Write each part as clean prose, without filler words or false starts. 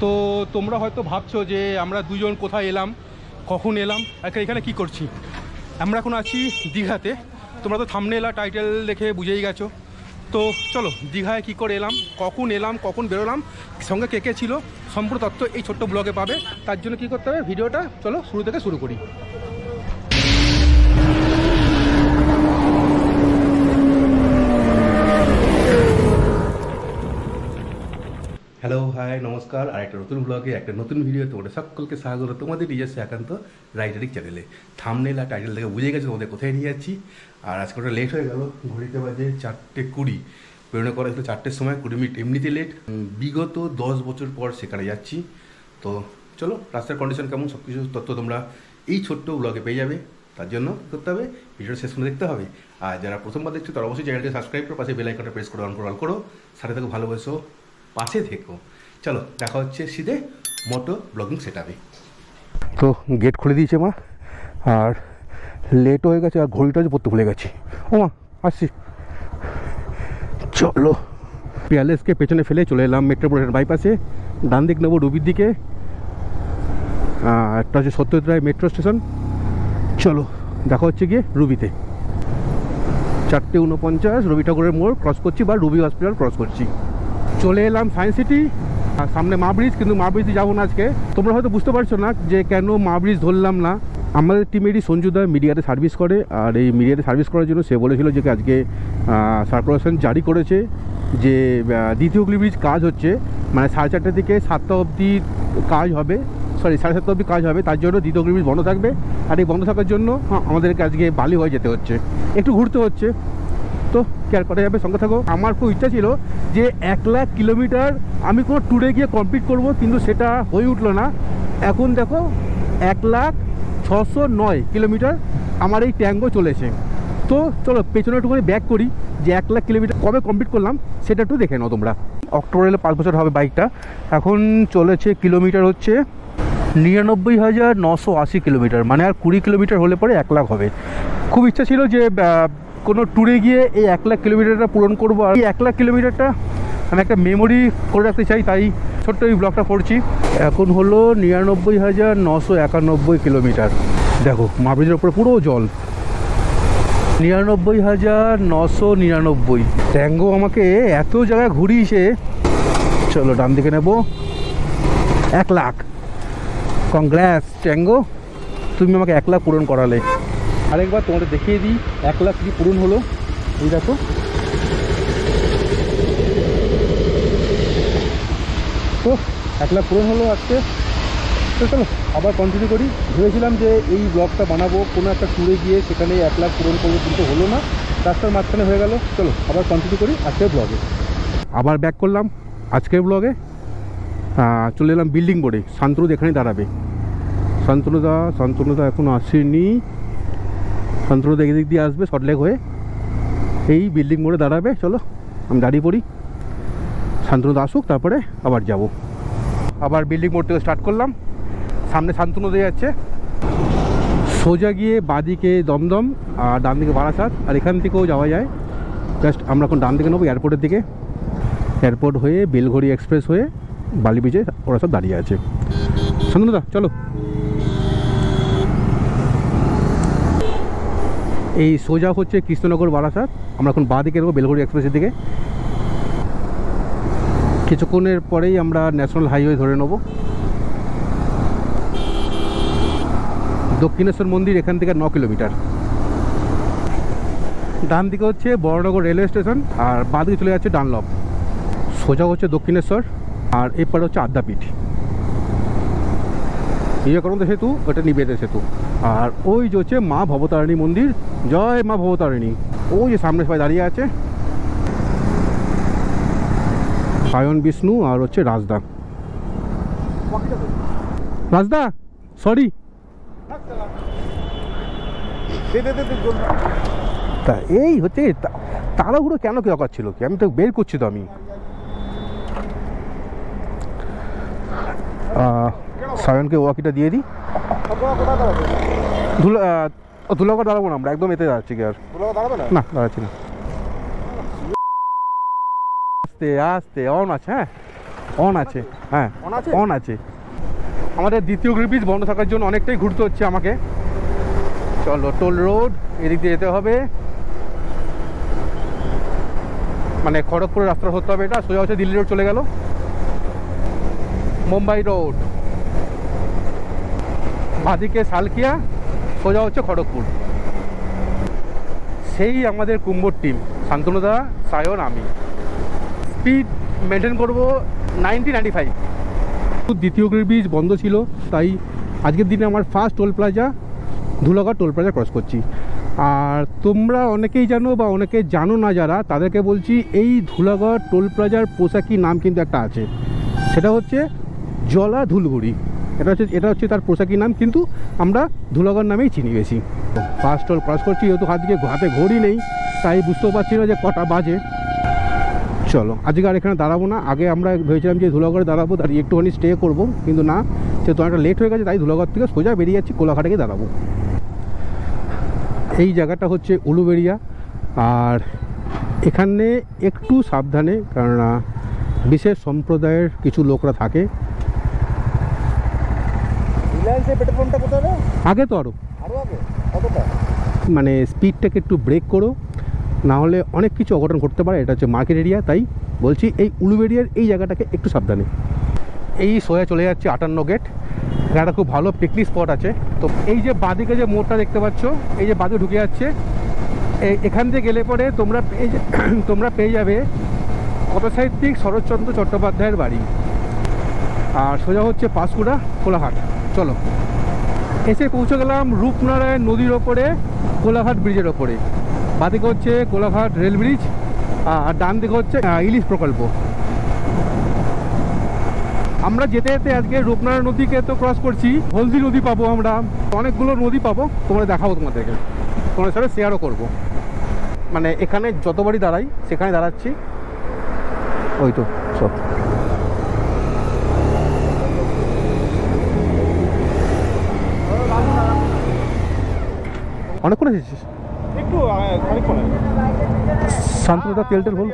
তো তোমরা হয়তো ভাবছো যে আমরা দুজন কোথায় এলাম, কখন এলাম, এখানে কি করছি। আমরা এখন আছি দীঘাতে। তোমরা তো থাম্বনেল আর টাইটেল দেখে বুঝেই গেছো। তো চলো দীঘায় কী করে এলাম, কখন বেরোলাম, সঙ্গে কে কে ছিল, সম্পূর্ণ তথ্য এই ছোট্ট ব্লগে পাবে। তার জন্য কী করতে হবে, ভিডিওটা চলো শুরু থেকে শুরু করি। হ্যালো, হাই, নমস্কার। আর একটা নতুন ব্লগে, একটা নতুন ভিডিও তোমাদের সকলকে স্বাগত। তোমাদের নিজস্ব একান্ত রাইডারিক চ্যানেলে। থাম্বনেল আর টাইটেল থেকে বুঝে গেছে তোমাদের কোথায় নিয়ে যাচ্ছি। আর আজকে ওটা লেট হয়ে গেল, ঘড়িতে বাজে 4:20। বেরোনো করা হয়েছিল 4টের সময়, 20 মিনিট এমনিতে লেট। বিগত 10 বছর পর সেখানে যাচ্ছি। তো চলো, রাস্তার কন্ডিশন কেমন সব কিছু তথ্য তোমরা এই ছোট্ট ব্লগে পেয়ে যাবে। তার জন্য কী করতে হবে, ভিডিওটা শেষ করে দেখতে হবে। আর যারা প্রথমবার দেখছো তারা অবশ্যই চ্যানেলটি সাবস্ক্রাইব করো, পাশে বেল আইকনটা প্রেস করে অল করো। সাথে থেকে ভালোবাসো, পাশে থেকো। চলো দেখা হচ্ছে সিধে মোটো ব্লগিং সেটআপে। তো গেট খুলে দিয়েছে মা, আর লেট হয়ে গেছে, আর ঘড়িটা পড়তে ভুলে গেছি। ও মা, আসছি। চলো, পিয়ালেসকে পেছনে ফেলে চলে এলাম মেট্রোপলিটন বাইপাসে। ডান দিক নেবো রুবির দিকে, একটা হচ্ছে সত্যজিৎ রায় মেট্রো স্টেশন। চলো দেখা হচ্ছে গিয়ে রুবিতে। 4:49 রবি ঠাকুরের মোড় ক্রস করছি, বা রুবি হসপিটাল ক্রস করছি। চলে এলাম সায়েন্স সিটি, আর সামনে মা ব্রিজ। কিন্তু মা ব্রিজে যাবো না আজকে। তোমরা হয়তো বুঝতে পারছো না যে কেন মা ব্রিজ ধরলাম না। আমাদের টিমেরই সঞ্জুদা মিডিয়াতে সার্ভিস করে, আর এই মিডিয়াতে সার্ভিস করার জন্য সে বলেছিল যে আজকে সার্কুলেশন জারি করেছে যে দ্বিতীয় হুগলি ব্রিজ কাজ হচ্ছে, মানে 4:30 থেকে 7টা অবধি কাজ হবে, 7:30 অবধি কাজ হবে। তার জন্য দ্বিতীয় হুগলি ব্রিজ বন্ধ থাকবে। আর এই বন্ধ থাকার জন্য আমাদেরকে আজকে বালি হয়ে যেতে হচ্ছে, একটু ঘুরতে হচ্ছে। তো কেয়ার করা যাবে, সঙ্গে থাকো। আমার খুব ইচ্ছা ছিল যে 1 লাখ কিলোমিটার আমি কোনো ট্যুরে গিয়ে কমপ্লিট করব, কিন্তু সেটা হয়ে উঠলো না। এখন দেখো 1,06,09 কিলোমিটার আমার এই ট্যাঙ্গো চলেছে। তো চলো পেছনে একটুখানি ব্যাক করি, যে 1 লাখ কিলোমিটার কবে কমপ্লিট করলাম সেটা একটু দেখে নাও তোমরা। অক্টোবর এলে 5 বছর হবে বাইকটা। এখন চলেছে কিলোমিটার হচ্ছে 99,980 কিলোমিটার, মানে আর 20 কিলোমিটার হলে পরে 1 লাখ হবে। খুব ইচ্ছা ছিল যে কোনো ট্যুরে গিয়ে এই 1 লাখ কিলোমিটারটা পূরণ করবো। আর এই 1 লাখ কিলোমিটারটা আমি একটা মেমোরি করে রাখতে চাই, তাই ছোট্ট এই ব্লগটা করছি। এখন হলো 99,991 কিলোমিটার। দেখো মা ব্রিজের ওপরে পুরো জল। 99,999। ট্যাঙ্গো আমাকে এত জায়গায় ঘুরিয়েছে। চলো ডান দিকে নেব। 1 লাখ। কংগ্রেস ট্যাঙ্গো, তুমি আমাকে 1 লাখ পূরণ করালে। আরেকবার তোমাদের দেখিয়ে দিই 1 লাখ কি পূরণ হলো। এই দেখো, তো 1 লাখ পূরণ হলো আজকে। তো চলো আবার কন্টিনিউ করি। ভেবেছিলাম যে এই ব্লগটা বানাবো কোনো একটা ট্যুরে গিয়ে, সেখানে 1 লাখ পূরণ করবো, কিন্তু হলো না, রাস্তার মাঝখানে হয়ে গেল। চলো আবার কন্টিনিউ করি আজকের ব্লগে। আবার ব্যাক করলাম আজকের ব্লগে। চলে এলাম বিল্ডিং বোর্ডে। শান্তনুদা এখানেই দাঁড়াবে। শান্তনুদা এখনও আসেনি। শান্তনুদা এদিক দিয়ে আসবে শর্টলেগ হয়ে, এই বিল্ডিং মোড়ে দাঁড়াবে। চলো আমি দাঁড়িয়ে পড়ি, শান্তনুদা আসুক, তারপরে আবার যাব। আবার বিল্ডিং মোড় থেকে স্টার্ট করলাম। সামনে শান্তনুদা যাচ্ছে, সোজা গিয়ে বাঁদিকে দমদম, আর ডান দিকে বারাসাত। আর এখান থেকেও যাওয়া যায়। জাস্ট আমরা এখন ডান দিকে নেবো এয়ারপোর্টের দিকে। এয়ারপোর্ট হয়ে বেলঘড়ি এক্সপ্রেস হয়ে বালি ব্রিজে ওরা সব দাঁড়িয়ে আছে। শান্তনুদা চলো। এই সোজা হচ্ছে কৃষ্ণনগর বারাসাত। আমরা এখন বাঁ দিকে নেবো বেলঘড়ি এক্সপ্রেসের দিকে। কিছুক্ষণের পরেই আমরা ন্যাশনাল হাইওয়ে ধরে নেব। দক্ষিণেশ্বর মন্দির এখান থেকে 9 কিলোমিটার। ডান দিকে হচ্ছে বড়নগর রেলওয়ে স্টেশন, আর বাঁ দিকে চলে যাচ্ছে ডানলপ। সোজা হচ্ছে দক্ষিণেশ্বর, আর এরপরে হচ্ছে আদ্যাপীঠ। বিবেকানন্দ সেতু, ওটা নিবেদিত সেতু। আর ওই যে হচ্ছে মা ভবতারিণী মন্দির। জয় মা ভবতারিণী। ওই যে সামনে সবাই দাঁড়িয়ে আছে, সায়ন বিষ্ণু আর হচ্ছে রাজদা। সরি। তা এই হচ্ছে তাড়াহুড়ো কেন কি দরকার ছিল কি? আমি তো বের করছি, তো আমি সায়নকে ওয়াকিটা দিয়ে দিই। ধুলাগড় দাঁড়াবো না, আমরা একদম এতে যাচ্ছি কি? আর না দাঁড়াচ্ছি না। আস্তে আস্তে অন আছে। হ্যাঁ অন আছে, হ্যাঁ অন আছে। আমাদের দ্বিতীয় ব্রিজ বন্ধ থাকার জন্য অনেকটাই ঘুরতে হচ্ছে আমাকে। চলো টোল রোড এদিক দিয়ে যেতে হবে, মানে খড়গপুরের রাস্তা ধরতে হবে। এটা সোজা হচ্ছে দিল্লি রোড চলে গেল, মুম্বাই রোড, বাদিকে সালকিয়া, সোজা হচ্ছে খড়গপুর। সেই আমাদের কুম্ভর টিম, শান্তনুদা, সায়ন, আমি। স্পিড মেনটেন করবো 90-95। দ্বিতীয় ব্রিজ বন্ধ ছিল, তাই আজকের দিনে আমার first toll plaza Dhulagarh toll plaza cross করছি। আর তোমরা অনেকেই জানো বা অনেকে জানো না যারা, তাদেরকে বলছি এই ধুলাগড় টোল প্লাজার পোশাকি নাম কিন্তু একটা আছে, সেটা হচ্ছে জলা ধুলগুড়ি। এটা হচ্ছে তার পোশাকি নাম, কিন্তু আমরা ধুলাগড় নামেই চিনি বেশি। ফার্স্ট টোল ক্রস করছি, যেহেতু হাতে ঘড়ি নেই তাই বুঝতেও পারছি না যে কটা বাজে। চলো আজকে আর এখানে দাঁড়াবো না। আগে আমরা ভেবেছিলাম যে ধুলাগড়ে দাঁড়াবো, দাঁড়িয়ে একটুখানি স্টে করবো, কিন্তু না, যেহেতু অনেকটা লেট হয়ে গেছে তাই ধুলাগড় থেকে সোজা বেরিয়ে যাচ্ছি, কোলাঘাটে গিয়ে দাঁড়াবো। এই জায়গাটা হচ্ছে উলুবেড়িয়া, আর এখানে একটু সাবধানে, কেননা বিশেষ সম্প্রদায়ের কিছু লোকরা থাকে। আগে তো আরও মানে স্পিডটাকে একটু ব্রেক করো, না হলে অনেক কিছু অঘটন ঘটতে পারে। এটা হচ্ছে মার্কেট এরিয়া, তাই বলছি এই উলুবেড়িয়ার এই জায়গাটাকে একটু সাবধানে। এই সোয়া চলে যাচ্ছে 58 গেট। একটা খুব ভালো পিকনিক স্পট আছে। তো এই যে বাঁদিকে যে মোড়টা দেখতে পাচ্ছ, এই যে বাঁদিকে ঢুকে যাচ্ছে, এখান থেকে গেলে পরে তোমরা পেয়ে যাবে কথাসাহিত্যিক শরৎচন্দ্র চট্টোপাধ্যায়ের বাড়ি, আর সোজা হচ্ছে পাঁশকুড়া কোলাঘাট। চলো এসে পৌঁছে গেলাম রূপনারায়ণ নদীর ওপরে, কোলাঘাট ব্রিজের ওপরে। বাঁদিকে হচ্ছে কোলাঘাট রেল ব্রিজ, আর ডান দিকে হচ্ছে ইলিশ প্রকল্প। আমরা যেতে যেতে আজকে রূপনারায়ণ নদীকে তো ক্রস করছি, হলদি নদী পাবো, আমরা অনেকগুলো নদী পাবো, তোমরা দেখাবো, তোমাদেরকে তোমাদের সাথে শেয়ারও করবো। মানে এখানে যতবারই দাঁড়াই সেখানে দাঁড়াচ্ছি, ওই তো সব। অনেকক্ষণ এসেছিস? একটু খানিকক্ষণ। শান্তনুদা তেল বল।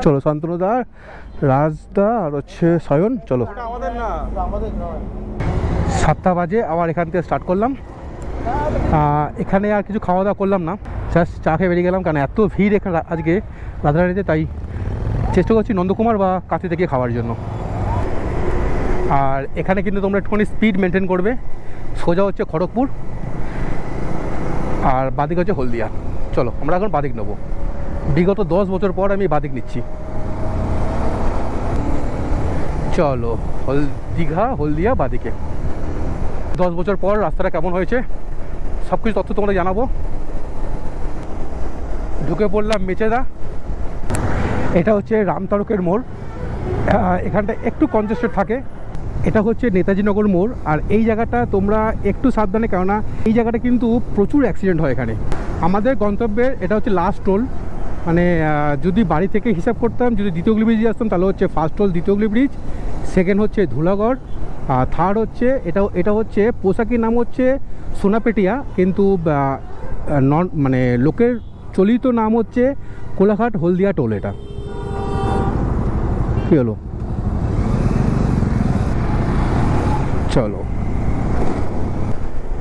চলো শান্তনুদা, রাজদা আর হচ্ছে সায়ন, চলো। 7টা বাজে আবার এখান থেকে স্টার্ট করলাম। এখানে আর কিছু খাওয়া দাওয়া করলাম না, জাস্ট চা খেয়ে বেরিয়ে গেলাম, কারণ এত ভিড় এখানে আজকে রাধারানীতে, তাই চেষ্টা করছি নন্দকুমার বা কাঁথিতে গিয়ে খাওয়ার জন্য। আর এখানে কিন্তু তোমরা একটুখানি স্পিড মেনটেন করবে। সোজা হচ্ছে খড়গপুর, আর বাদিক হচ্ছে হলদিয়া। চলো আমরা এখন বাদিক নেবো। বিগত 10 বছর পর আমি বাদিক নিচ্ছি। চলো দীঘা হলদিয়া বাদিকে। 10 বছর পর রাস্তাটা কেমন হয়েছে সব কিছু তথ্য তোমরা জানাবো। ঢুকে পড়লাম মেচেদা। এটা হচ্ছে রামতারকের মোড়। এখানটা একটু কনজেস্টেড থাকে। এটা হচ্ছে নেতাজিনগর মোড়। আর এই জায়গাটা তোমরা একটু সাবধানে, কেননা এই জায়গাটা কিন্তু প্রচুর অ্যাক্সিডেন্ট হয় এখানে। আমাদের গন্তব্যের এটা হচ্ছে লাস্ট টোল, মানে যদি বাড়ি থেকে হিসাব করতাম, যদি দ্বিতীয় ব্রিজে আসতাম তাহলে হচ্ছে ফার্স্ট টোল দ্বিতীয় ব্রিজ, সেকেন্ড হচ্ছে ধুলাগড়, আর থার্ড হচ্ছে এটা হচ্ছে পোশাকির নাম হচ্ছে সোনাপেটিয়া, কিন্তু মানে লোকের চলিত নাম হচ্ছে কোলাঘাট হলদিয়া টোল। এটা কী হলো? চলো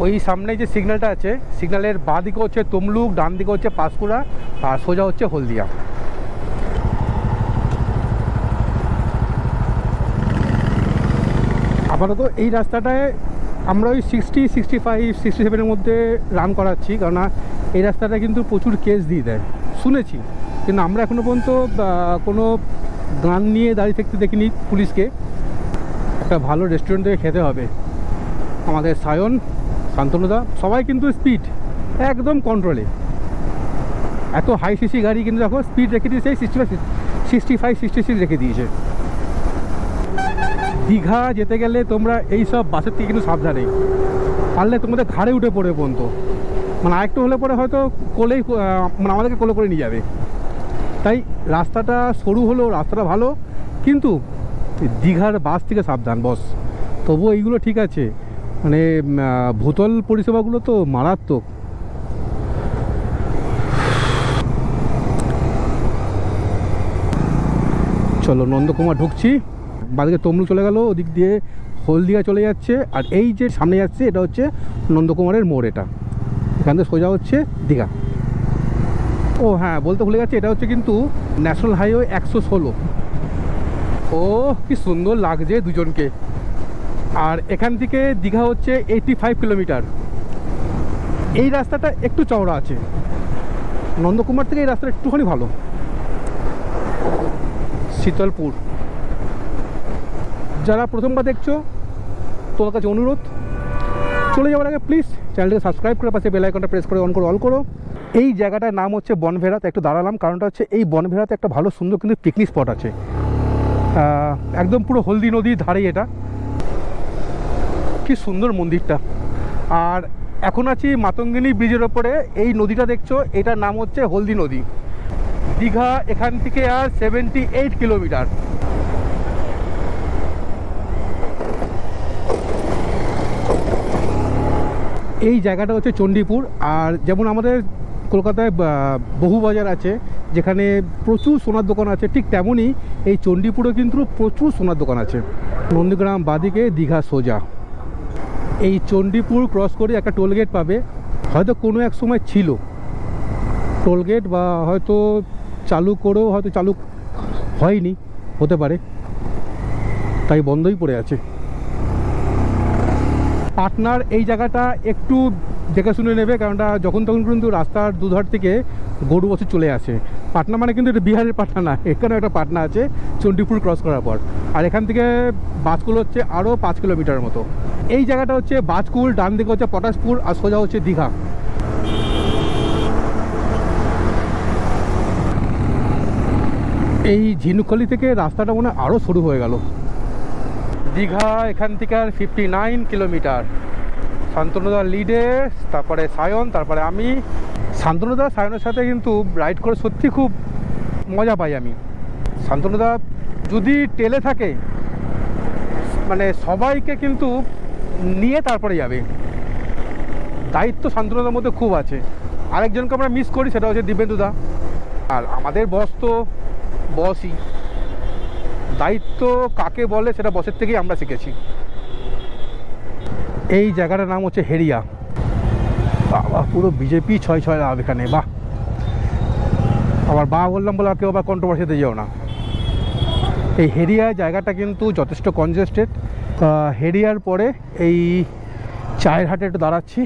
ওই সামনে যে সিগন্যালটা আছে, সিগন্যালের বাঁ দিকে হচ্ছে তমলুক, ডান দিকে হচ্ছে পাঁশকুড়া, আর সোজা হচ্ছে হলদিয়া। আপাতত এই রাস্তাটায় আমরা ওই 60, 65, 67-এর মধ্যে রান করাচ্ছি, কেননা এই রাস্তাটা কিন্তু প্রচুর কেস দিয়ে দেয় শুনেছি, কিন্তু আমরা এখনও পর্যন্ত কোনো গান নিয়ে দাঁড়িয়ে থাকতে দেখিনি পুলিশকে। একটা ভালো রেস্টুরেন্ট থেকে খেতে হবে। আমাদের সায়ন, শান্তনুদা সবাই কিন্তু স্পিড একদম কন্ট্রোলে। এত হাই সিসি গাড়ি কিন্তু দেখো স্পিড রেখে দিয়েছে 65, 66 রেখে দিয়েছে। দীঘা যেতে গেলে তোমরা এই সব বাসের থেকে কিন্তু সাবধানে, পারলে তোমাদের ঘাড়ে উঠে পড়ে পর্যন্ত, মানে আরেকটু হলে পরে হয়তো কোলেই, মানে আমাদেরকে কোলে করে নিয়ে যাবে। তাই রাস্তাটা সরু হলো, রাস্তাটা ভালো, কিন্তু দীঘার বাস থেকে সাবধান বস। তবুও এইগুলো ঠিক আছে, মানে ভূতল পরিষেবাগুলো তো মারাত্মক। চলো নন্দকুমার ঢুকছি, বাদিকে তমলুক চলে গেল, ওদিক দিয়ে হলদিয়া চলে যাচ্ছে, আর এই যে সামনে যাচ্ছে এটা হচ্ছে নন্দকুমারের মোড়। এটা এখান থেকে সোজা হচ্ছে দীঘা। ও হ্যাঁ, বলতে ভুলে গেছে, এটা হচ্ছে কিন্তু ন্যাশনাল হাইওয়ে 116। ও কি সুন্দর লাগছে দুজনকে। আর এখান থেকে দীঘা হচ্ছে 85 কিলোমিটার। এই রাস্তাটা একটু চওড়া আছে, নন্দকুমার থেকে এই রাস্তাটা একটুখানি ভালো। শীতলপুর, যারা প্রথমবার দেখছো তোমার কাছে অনুরোধ, চলে যাওয়ার আগে প্লিজ চ্যানেলটাকে সাবস্ক্রাইব করে পাশে বেল আইকনটা প্রেস করে অন করে অল করো। এই জায়গাটার নাম হচ্ছে বনভেড়াতে। একটু দাঁড়ালাম, কারণটা হচ্ছে এই বনভেড়াতে একটা ভালো সুন্দর কিন্তু পিকনিক স্পট আছে, একদম পুরো হলদি নদীর ধারে। এটা কি সুন্দর মন্দিরটা। আর এখন আছি মাতঙ্গিনী ব্রিজের ওপরে। এই নদীটা দেখছো, এটার নাম হচ্ছে হলদি নদী। দীঘা এখান থেকে আর 78 কিলোমিটার। এই জায়গাটা হচ্ছে চণ্ডীপুর। আর যেমন আমাদের কলকাতায় বহু বাজার আছে যেখানে প্রচুর সোনার দোকান আছে, ঠিক তেমনই এই চণ্ডীপুরে কিন্তু প্রচুর সোনার দোকান আছে। নন্দীগ্রাম বাদিকে, দীঘা সোজা। এই চণ্ডীপুর ক্রস করে একটা টোলগেট পাবে, হয়তো কোনো এক সময় ছিল টোলগেট, বা হয়তো চালু করেও হয়তো চালু হয়নি, হতে পারে, তাই বন্ধই পড়ে আছে। পাটনার এই জায়গাটা একটু দেখে শুনে নেবে, কারণটা যখন তখন কিন্তু রাস্তার দুধার থেকে গরু বছর চলে আসে। পাটনা মানে কিন্তু এটা বিহারের পাটনা না, এখানে একটা পাটনা আছে চণ্ডীপুর ক্রস করার পর। আর এখান থেকে বাজকুল হচ্ছে আরও 5 কিলোমিটার মতো। এই জায়গাটা হচ্ছে বাজকুল, ডান দিকে হচ্ছে পটাশপুর, আর সোজা হচ্ছে দীঘা। এই ঝিনুকখালি থেকে রাস্তাটা মনে হয় আরও শুরু হয়ে গেল। দীঘা এখান থেকে আর 59 কিলোমিটার। শান্তনুদা লিডে, তারপরে সায়ন, তারপরে আমি। শান্তনুদা সায়নের সাথে কিন্তু রাইড করে সত্যি খুব মজা পাই আমি। শান্তনুদা যদি টেলে থাকে মানে সবাইকে কিন্তু নিয়ে তারপরে যাবে, দায়িত্ব শান্তনুদার মধ্যে খুব আছে। আরেকজনকে আমরা মিস করি, সেটা হচ্ছে দিব্যেন্দুদা। আর আমাদের বস তো বসই, দায়িত্ব কাকে বলে সেটা বসের থেকেই আমরা শিখেছি। এই জায়গাটার নাম হচ্ছে হেরিয়া। বাবা, পুরো বিজেপি 6-6 লাভ এখানে। বাহ, আবার বাহ বললাম বলে কেউ আবার কন্ট্রোভার্সিতে যেও না। এই হেরিয়া জায়গাটা কিন্তু যথেষ্ট কনজেস্টেড। হেরিয়ার পরে এই চায়ের হাটে একটু দাঁড়াচ্ছি।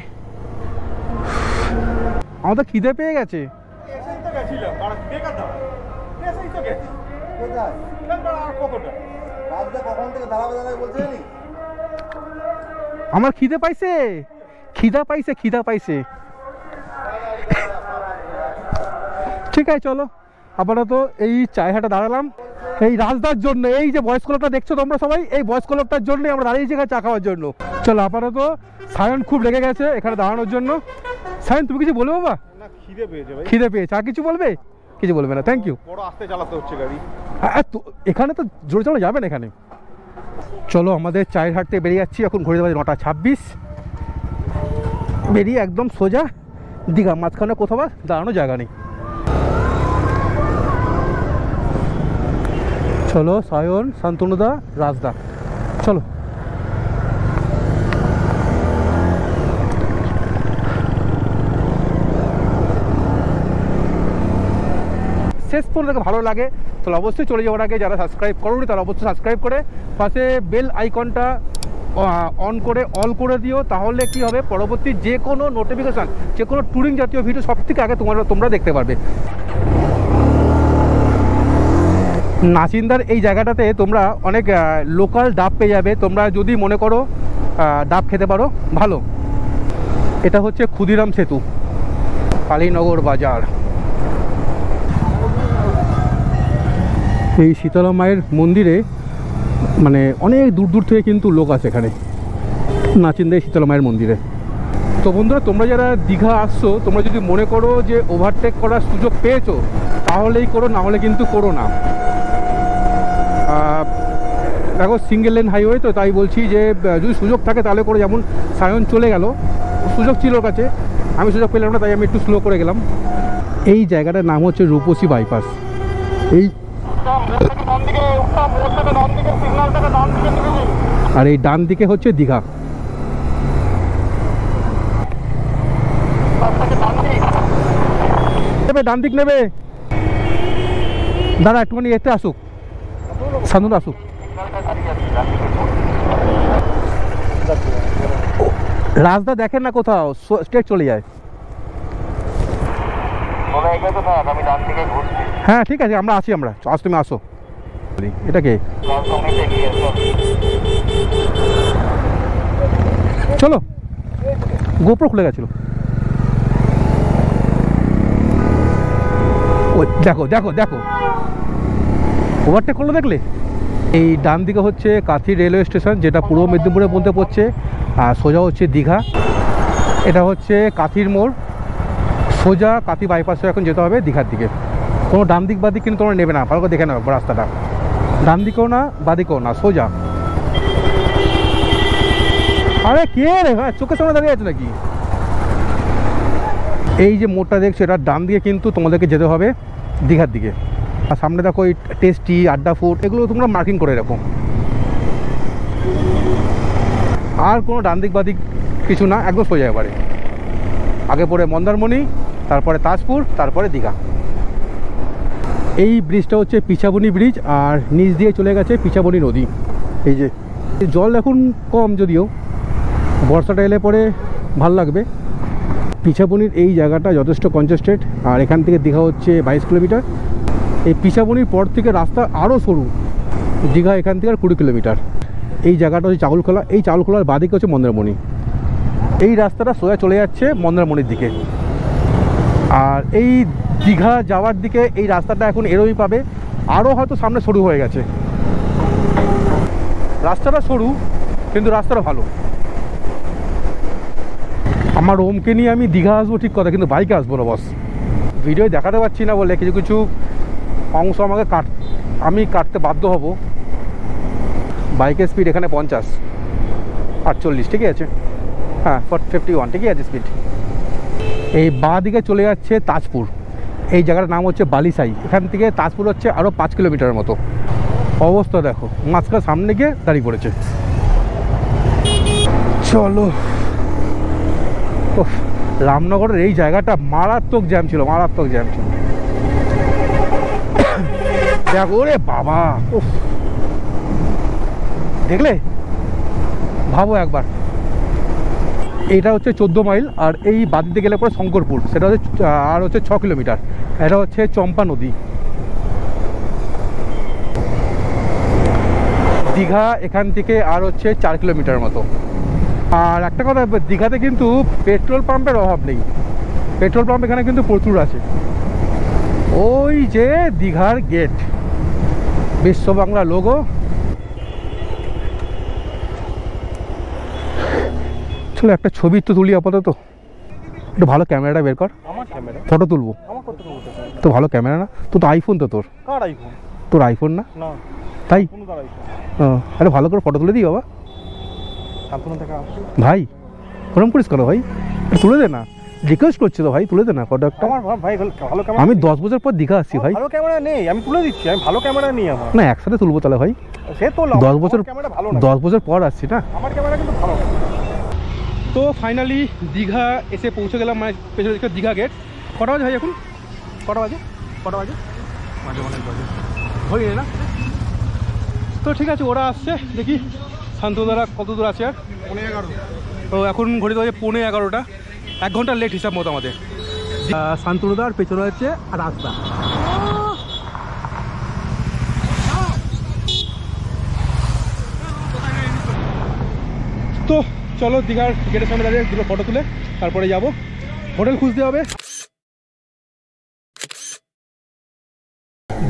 আমাদের খিদে পেয়ে গেছে। আমার খিদে পাইছে, খিদা পাইছে। ঠিক আছে, চলো আপাতত এই চায়ের হাটে দাঁড়ালাম এই রাজদার জন্য। এই যে বয়স্ক লোকটা দেখছো তোমরা সবাই, এই বয়স্ক লোকটার জন্যই আমরা দাঁড়িয়েছি এখানে চা খাওয়ার জন্য। চলো আপাতত। সায়ন খুব রেগে গেছে এখানে দাঁড়ানোর জন্য। সায়ন, তুমি কিছু বলবে বাবা? খিদে পেয়েছে ভাই। খিদে পেয়েছে, আর কিছু বলবে? কিছু বলবে না, থ্যাংক ইউ। বড় আস্তে চালাতে হচ্ছে গাড়ি। এখানে তো জোরে চালানো যাবে না এখানে। চলো আমাদের চায়ের হাট থেকে বেরিয়ে যাচ্ছি। এখন ঘড়িতে বাজে 9:26। বেরিয়ে একদম সোজা দীঘা। মাঝখানে কোথাও দাঁড়ানোর জায়গা নেই। চলো সায়ন, শান্তনুদা, রাজদা, চলো। শেষ পর্যন্ত ভালো লাগে তাহলে অবশ্যই চলে যাওয়ার আগে যারা সাবস্ক্রাইব করোনি তারা অবশ্যই সাবস্ক্রাইব করে পাশে বেল আইকনটা অন করে অল করে দিও। তাহলে কি হবে, পরবর্তী যে কোনো নোটিফিকেশান, যে কোনো ট্যুরিং জাতীয় ভিডিও সব থেকে আগে তোমরা দেখতে পারবে। নাচিন্দার এই জায়গাটাতে তোমরা অনেক লোকাল ডাব পেয়ে যাবে। তোমরা যদি মনে করো ডাব খেতে পারো, ভালো। এটা হচ্ছে ক্ষুদিরাম সেতু, কালীনগর বাজার। এই শীতলা মায়ের মন্দিরে মানে অনেক দূর দূর থেকে কিন্তু লোক আসে এখানে নাচিন্দাই শীতলা মায়ের মন্দিরে। তো বন্ধুরা, তোমরা যারা দীঘা আসছো, তোমরা যদি মনে করো যে ওভারটেক করার সুযোগ পেয়েছো তাহলেই করো, না হলে কিন্তু করো না। দেখো সিঙ্গেল লেন হাইওয়ে তো, তাই বলছি যে যদি সুযোগ থাকে তাহলে করে। যেমন সায়ন চলে গেল, সুযোগ ছিল ওর কাছে, আমি সুযোগ পেলাম না, তাই আমি একটু স্লো করে গেলাম। এই জায়গাটার নাম হচ্ছে রূপসী বাইপাস। এই আর এই ডান দিকে হচ্ছে দীঘা। ডান দিক নেবে, দাঁড়া একটুখানি এতে আসুক, শান্তনু আসুক। রাস্তা দেখেন না কোথাও, স্ট্রেট চলে যায়। হ্যাঁ ঠিক আছে, আমরা আছি, আমরা আজ তুমি আসো। এটা কে? চলো, গোপ্রো খুলে গেছিল। দেখো দেখো দেখো, ওভারটেক করলো দেখলে। এই ডান দিকে হচ্ছে কাথি রেলওয়ে স্টেশন, যেটা পূর্ব মেদিনীপুরের মধ্যে পড়ছে, আর সোজা হচ্ছে দীঘা। এটা হচ্ছে কাথির মোড়, সোজা কাথি বাইপাস হয়ে এখন যেতে হবে দীঘার দিকে। কোনো ডান দিক বাদিক কিন্তু তোমরা নেবে না, ভালো করে দেখে নেবে রাস্তাটা, ডান দিকেও না বাদিকেও না, সোজা। আরে কে রে, হ্যাঁ চোখের সামনে দাঁড়িয়ে আছে নাকি? এই যে মোড়টা দেখছো, এটা ডান দিকে কিন্তু তোমাদেরকে যেতে হবে দীঘার দিকে। আর সামনে দেখো এই টেস্টি, আড্ডা ফুড, এগুলো তোমরা মার্কিং করে রাখো। আর কোনো ডান দিক বাদিক কিছু না, একদম সোজা এবারে। আগে পড়ে মন্দারমণি, তারপরে তাজপুর, তারপরে দীঘা। এই ব্রিজটা হচ্ছে পিছাবনি ব্রিজ, আর নিচ দিয়ে চলে গেছে পিছাবনি নদী। এই যে জল এখন কম, যদিও বর্ষাটা এলে পরে ভাল লাগবে। পিছাবনির এই জায়গাটা যথেষ্ট কনজেস্টেড, আর এখান থেকে দীঘা হচ্ছে 22 কিলোমিটার। এই পিছাবনির পর থেকে রাস্তা আরও সরু, দীঘা এখান থেকে আর 20 কিলোমিটার। এই জায়গাটা হচ্ছে চাউলখোলা, এই চাউলখোলার বাদিকে হচ্ছে মন্দারমণি। এই রাস্তাটা সোজা চলে যাচ্ছে মন্দারমণির দিকে। আর এই দীঘা যাওয়ার দিকে এই রাস্তাটা এখন এরোই পাবে, আরও হয়তো সামনে সরু হয়ে গেছে। রাস্তাটা সরু কিন্তু রাস্তাটা ভালো। আমার ওমকে নিয়ে আমি দীঘা আসবো ঠিক কথা, কিন্তু বাইকে আসবো না বস। ভিডিও দেখাতে পারছি না বলে কিছু কিছু অংশ আমাকে আমি কাটতে বাধ্য হব। বাইকের স্পিড এখানে 50, 48 ঠিকই আছে, হ্যাঁ 51 ঠিকই আছে স্পিড। এই বাঁ দিকে চলে যাচ্ছে তাজপুর, এই জায়গাটার নাম হচ্ছে বালিসাই। এখান থেকে তাজপুর হচ্ছে আরও 5 কিলোমিটারের মতো। অবস্থা দেখো, মাঝখানে সামনে গিয়ে দাঁড়িয়ে পড়েছে। চলো, রামনগরের এই জায়গাটা মারাত্মক জ্যাম ছিল, মারাত্মক জ্যাম ছিল। দেখো রে বাবা, দেখলে, ভাবো একবার। এটা হচ্ছে 14 মাইল, আর এই বাদিতে গেলে পরে শঙ্করপুর, সেটা হচ্ছে আর হচ্ছে 6 কিলোমিটার। এটা হচ্ছে চম্পা নদী। দীঘা এখান থেকে আর হচ্ছে 4 কিলোমিটার মতো। আর একটা কথা, দীঘাতে কিন্তু পেট্রোল পাম্পের অভাব নেই, পেট্রোল পাম্প এখানে কিন্তু প্রচুর আছে। ওই যে দীঘার গেট, বিশ্ব বাংলা লোগো। চলো একটা ছবি তো তুলি আপাতত। একটু ভালো ক্যামেরাটা বের কর, আমার ক্যামেরা, ফটো তুলবো। আমার কত তুলতে চাই? তো ভালো ক্যামেরা না, তো আইফোন তো তোর। Car iPhone? তোর আইফোন না? না, তাই? কোন কার আইফোন? আরে ভালো করে ফটো তুলে দিই বাবা। শান্তনু থেকে আসছে ভাই, ওরম করিস কেন ভাই? তুলে দে না, রিকোয়েস্ট করছি তো ভাই, তুলে দে না ফটো একটা। আমার ভাই ভালো ক্যামেরা। আমি 10 বছর পর দীঘা আসছি ভাই। ভালো ক্যামেরা নেই, আমি তুলে দিচ্ছি, আমি ভালো ক্যামেরা নিই আমার। না একসাথে তুলবো তাহলে ভাই। সে তো 10 বছর, ক্যামেরা ভালো না, 10 বছর পর আসছি না। আমার ক্যামেরা কিন্তু ভালো না। তো ফাইনালি দীঘা এসে পৌঁছে গেলাম, মানে পেছনে দিকে দীঘা গেট। কটা বাজে ভাই এখন? কটা বাজে? কটা বাজে? অনেক বাজে, হয়ে না? তো ঠিক আছে, ওরা আসছে, দেখি শান্তদারা কত দূর আছে। আর 11:15। তো এখন ঘড়িতে বাজে 11:15, 1 ঘন্টা লেট হিসাব মতো আমাদের। শান্তনুদার পেছনে হচ্ছে রাস্তা। তো চলো দীঘার গেটের সামনে দাঁড়িয়ে দুটো ফটো তুলে তারপরে যাব, হোটেল খুঁজতে হবে।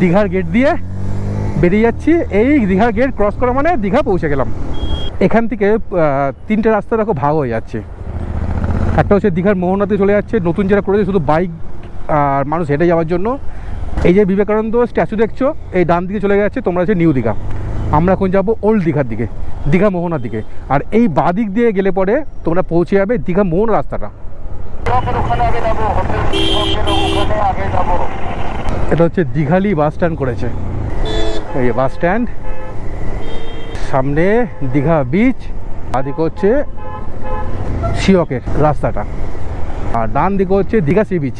দীঘার গেট দিয়ে বেরিয়ে যাচ্ছি। এই দীঘার গেট ক্রস করা মানে দীঘা পৌঁছে গেলাম। এখান থেকে 3টে রাস্তা দেখো ভাগ হয়ে যাচ্ছে। একটা হচ্ছে দীঘার মোহনাতে চলে যাচ্ছে, নতুন যেটা করেছে শুধু বাইক আর মানুষ হেঁটে যাওয়ার জন্য। এই যে বিবেকানন্দ স্ট্যাচু দেখছো, এই ডান দিকে চলে যাচ্ছে তোমরা হচ্ছে নিউ দীঘা। আমরা এখন যাব ওল্ড দীঘার দিকে, দীঘা মোহনার দিকে। আর এই বাদিক দিয়ে গেলে পরে তোমরা পৌঁছে যাবে দীঘা মোহন রাস্তাটা। এটা হচ্ছে দীঘালি বাস স্ট্যান্ড করেছে। এই বাস স্ট্যান্ড, সামনে দীঘা বিচ, বাদিকে হচ্ছে শিয়কের রাস্তাটা, আর ডান দিকে হচ্ছে দীঘা সি বিচ।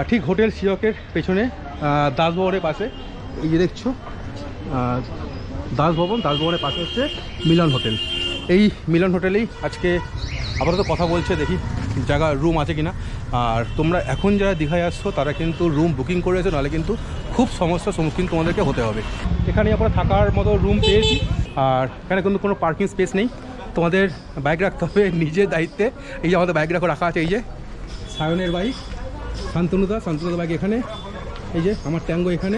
ঠিক হোটেল শিয়কের পেছনে দাসভবনের পাশে এই যে দেখছো দাসভবনের পাশে হচ্ছে মিলন হোটেল। এই মিলন হোটেলেই আজকে আপাতত কথা বলছে, দেখি জায়গা রুম আছে কিনা। আর তোমরা এখন যারা দীঘায় আসছো তারা কিন্তু রুম বুকিং করেছো, নাহলে কিন্তু খুব সমস্যার সম্মুখীন তোমাদেরকে হতে হবে। এখানে আমরা থাকার মতো রুম পেয়েছি, আর এখানে কিন্তু কোনো পার্কিং স্পেস নেই, তোমাদের বাইক রাখতে হবে নিজের দায়িত্বে। এই যে আমাদের বাইক রাখা আছে, এই যে সায়নের বাইক, শান্তনুদা বাইক এখানে, এই যে আমার ট্যাঙ্গো এখানে,